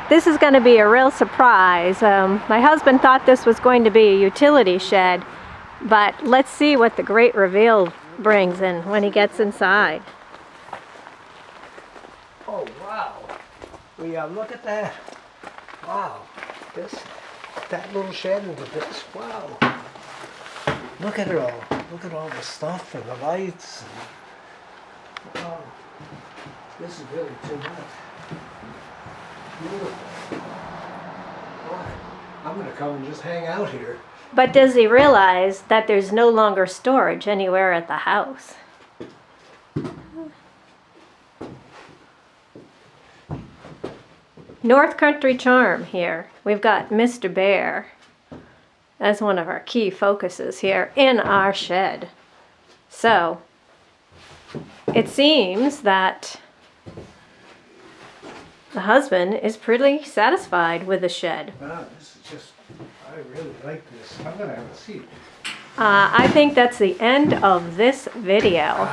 This is going to be a real surprise. My husband thought this was going to be a utility shed, but let's see what the great reveal brings in when he gets inside. Oh, wow. Look at that. Wow. That little shed into this. Wow. Look at it all. Look at all the stuff and the lights. Wow. This is really too much. Beautiful. Wow. I'm going to come and just hang out here. But does he realize that there's no longer storage anywhere at the house? North Country Charm here. We've got Mr. Bear as one of our key focuses here in our shed. So, it seems that the husband is pretty satisfied with the shed. Wow, this is just, I really like this. I'm going to have a seat. I think that's the end of this video.